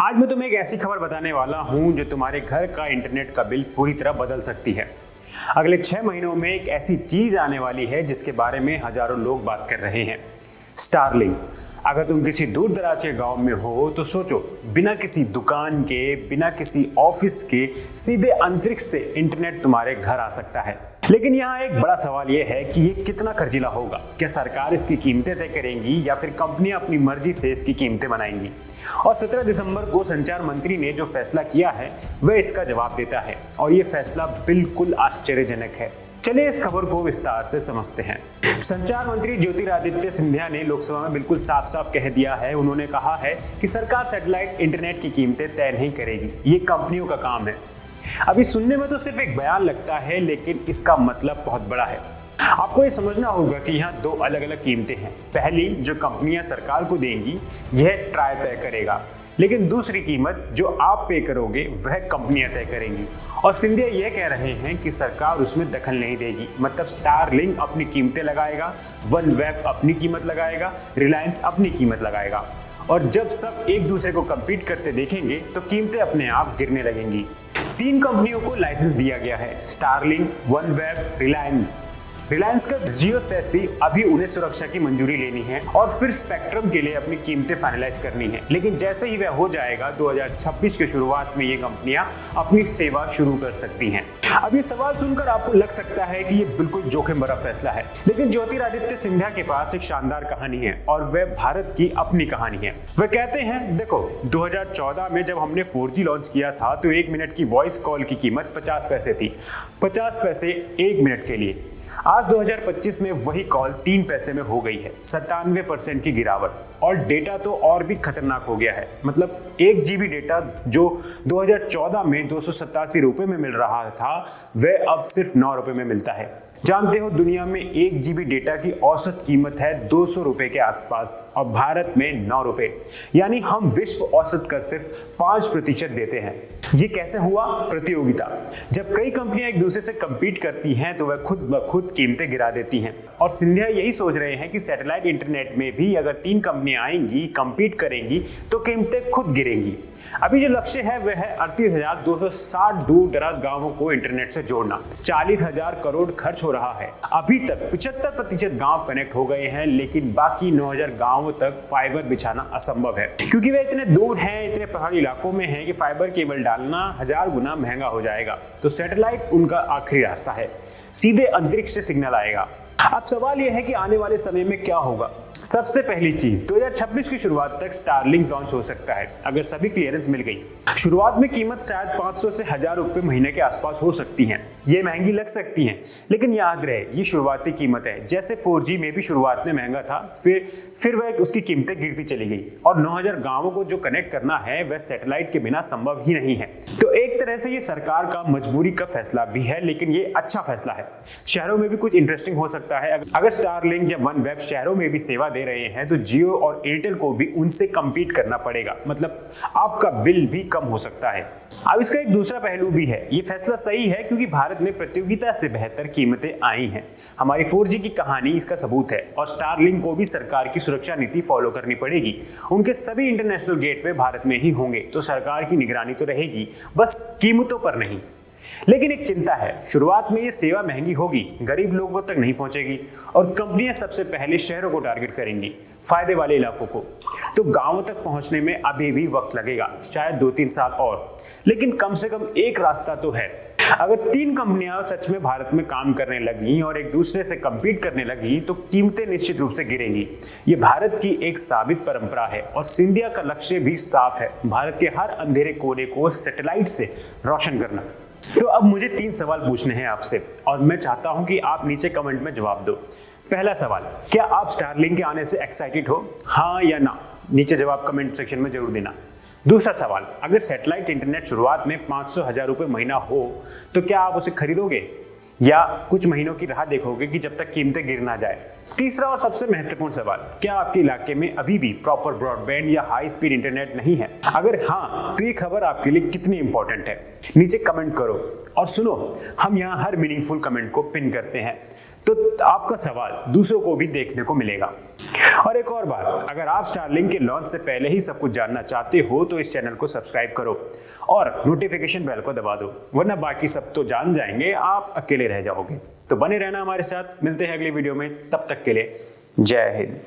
आज मैं तुम्हें एक ऐसी खबर बताने वाला हूं जो तुम्हारे घर का इंटरनेट का बिल पूरी तरह बदल सकती है। अगले 6 महीनों में एक ऐसी चीज आने वाली है जिसके बारे में हजारों लोग बात कर रहे हैं, स्टारलिंक। अगर तुम किसी दूर दराज के गांव में हो तो सोचो, बिना किसी दुकान के, बिना किसी ऑफिस के, सीधे अंतरिक्ष से इंटरनेट तुम्हारे घर आ सकता है। लेकिन यहाँ एक बड़ा सवाल यह है कि ये कितना खर्चीला होगा। क्या सरकार इसकी कीमतें तय करेंगी या फिर कंपनियां अपनी मर्जी से इसकी कीमतें बनाएंगी? और 17 दिसंबर को संचार मंत्री ने जो फैसला किया है वह इसका जवाब देता है, और ये फैसला बिल्कुल आश्चर्यजनक है। चलिए इस खबर को विस्तार से समझते हैं। संचार मंत्री ज्योतिरादित्य सिंधिया ने लोकसभा में बिल्कुल साफ साफ कह दिया है। उन्होंने कहा है कि सरकार सैटेलाइट इंटरनेट की कीमतें तय नहीं करेगी, ये कंपनियों का काम है। अभी सुनने में तो सिर्फ एक बयान लगता है, लेकिन इसका मतलब बहुत बड़ा है। आपको ये समझना होगा कि यहाँ दो अलग अलग कीमतें हैं। पहली जो कंपनियां सरकार को देंगी यह ट्राई तय करेगा, लेकिन दूसरी कीमत जो आप पे करोगे वह कंपनियां तय करेंगी। और सिंधिया यह कह रहे हैं कि सरकार उसमें दखल नहीं देगी। मतलब स्टारलिंक अपनी कीमतें लगाएगा, वनवेब अपनी कीमत लगाएगा, रिलायंस अपनी कीमत लगाएगा, और जब सब एक दूसरे को कम्पीट करते देखेंगे तो कीमतें अपने आप गिरने लगेंगी। 3 कंपनियों को लाइसेंस दिया गया है, स्टारलिंक, वनवेब, रिलायंस। रिलायंस का जियो सैसी अभी उन्हें सुरक्षा की मंजूरी लेनी है और फिर स्पेक्ट्रम के लिए अपनी कीमतें फाइनलाइज करनी है। लेकिन जैसे ही वह हो जाएगा 2026 के शुरुआत में ये कंपनियां अपनी सेवा शुरू कर सकती हैं। अब ये सवाल सुनकर आपको लग सकता है कि ये बिल्कुल जोखिम भरा फैसला है, लेकिन ज्योतिरादित्य सिंधिया के पास एक शानदार कहानी है और वह भारत की अपनी कहानी है। वह कहते हैं, देखो 2014 में जब हमने 4G लॉन्च किया था तो 1 मिनट की वॉइस कॉल की कीमत 50 पैसे थी, 50 पैसे 1 मिनट के लिए। आज 2025 में वही कॉल 3 पैसे में हो गई है, 97% की गिरावट। और डेटा तो और भी खतरनाक हो गया है। मतलब 1 GB डेटा जो 2014 में 287 रुपए में मिल रहा था वह अब सिर्फ 9 रुपए में मिलता है। जानते हो दुनिया में 1 GB डेटा की औसत कीमत है 200 रुपए के आसपास और भारत में 9 रुपए, यानी हम विश्व औसत का सिर्फ 5% देते हैं। ये कैसे हुआ? प्रतियोगिता। जब कई कंपनियां एक दूसरे से कम्पीट करती हैं तो वह खुद ब खुद कीमतें गिरा देती हैं, और सिंधिया यही सोच रहे हैं कि सैटेलाइट इंटरनेट में भी अगर 3 कंपनियां आएंगी, कम्पीट करेंगी तो कीमतें खुद गिरेंगी। अभी जो लक्ष्य है वह है 38,260 दूर दराज गांवों को इंटरनेट से जोड़ना। 40,000 करोड़ खर्च हो रहा है। अभी तक 75% गांव कनेक्ट हो गए हैं, लेकिन बाकी 9,000 गांवों तक फाइबर बिछाना असंभव है, क्योंकि वे इतने दूर हैं, इतने पहाड़ी इलाकों में हैं कि फाइबर केबल डालना 1000 गुना महंगा हो जाएगा। तो सैटेलाइट उनका आखिरी रास्ता है, सीधे अंतरिक्ष से सिग्नल आएगा। अब सवाल यह है कि आने वाले समय में क्या होगा। सबसे पहली चीज, 2026 की शुरुआत तक स्टारलिंक लॉन्च हो सकता है अगर सभी क्लियरेंस मिल गई। शुरुआत में कीमत शायद 500 से 1000 रुपए महीने के आसपास हो सकती है। ये महंगी लग सकती हैं, लेकिन याद रहे ये शुरुआती कीमत है। जैसे 4G में भी शुरुआत में महंगा था, फिर वह उसकी कीमतें गिरती चली गई, और 9000 गांवों को जो कनेक्ट करना है वह सैटेलाइट के बिना संभव ही नहीं है। तो एक तरह से ये सरकार का मजबूरी का फैसला भी है, लेकिन ये अच्छा फैसला है। शहरों में भी कुछ इंटरेस्टिंग हो सकता है। अगर स्टारलिंक या वनवेब शहरों में भी सेवा दे रहे हैं तो जियो और एयरटेल को भी उनसे कम्पीट करना पड़ेगा। मतलब आपका बिल भी कम हो सकता है। अब इसका एक दूसरा पहलू भी है। ये फैसला सही है क्योंकि भारत में प्रतियोगिता से बेहतर कीमतें आई हैं। हमारी 4G की कहानी इसका सबूत है, और स्टारलिंक को भी सरकार की सुरक्षा नीति फॉलो करनी पड़ेगी। उनके सभी इंटरनेशनल गेटवे भारत में ही होंगे, तो सरकार की निगरानी तो रहेगी, बस कीमतों पर नहीं। लेकिन एक चिंता है, शुरुआत में ये सेवा महंगी होगी, गरीब लोगों तक नहीं पहुंचेगी, और कंपनियां सबसे पहले शहरों को टारगेट करेंगी, फायदे वाले इलाकों को। तो गांवों तक पहुंचने में अभी भी वक्त लगेगा, शायद 2-3 साल और, लेकिन कम से कम एक रास्ता तो है। अगर 3 कंपनियां सच में भारत में काम करने लगी और एक दूसरे से कम्पीट करने लगी तो कीमतें निश्चित रूप से गिरेंगी। ये भारत की एक साबित परंपरा है, और सिंधिया का लक्ष्य भी साफ है, भारत के हर अंधेरे कोने को सैटेलाइट से रोशन करना। तो अब मुझे 3 सवाल पूछने हैं आपसे, और मैं चाहता हूं कि आप नीचे कमेंट में जवाब दो। पहला सवाल, क्या आप स्टारलिंक के आने से एक्साइटेड हो? हाँ या ना? नीचे जवाब कमेंट सेक्शन में जरूर देना। दूसरा सवाल, अगर सैटेलाइट इंटरनेट शुरुआत में 500-1000 रुपए महीना हो तो क्या आप उसे खरीदोगे, या कुछ महीनों की राह देखोगे कि जब तक कीमतें गिर ना जाए? तीसरा और सबसे महत्वपूर्ण सवाल, क्या आपके इलाके में अभी भी प्रॉपर ब्रॉडबैंड या हाई स्पीड इंटरनेट नहीं है? अगर हाँ, तो ये खबर आपके लिए कितनी इंपॉर्टेंट है, नीचे कमेंट करो। और सुनो, हम यहाँ हर मीनिंगफुल कमेंट को पिन करते हैं, तो आपका सवाल दूसरों को भी देखने को मिलेगा। और एक और बात, अगर आप स्टारलिंक के लॉन्च से पहले ही सब कुछ जानना चाहते हो तो इस चैनल को सब्सक्राइब करो और नोटिफिकेशन बेल को दबा दो, वरना बाकी सब तो जान जाएंगे, आप अकेले रह जाओगे। तो बने रहना हमारे साथ, मिलते हैं अगली वीडियो में, तब तक के लिए जय हिंद।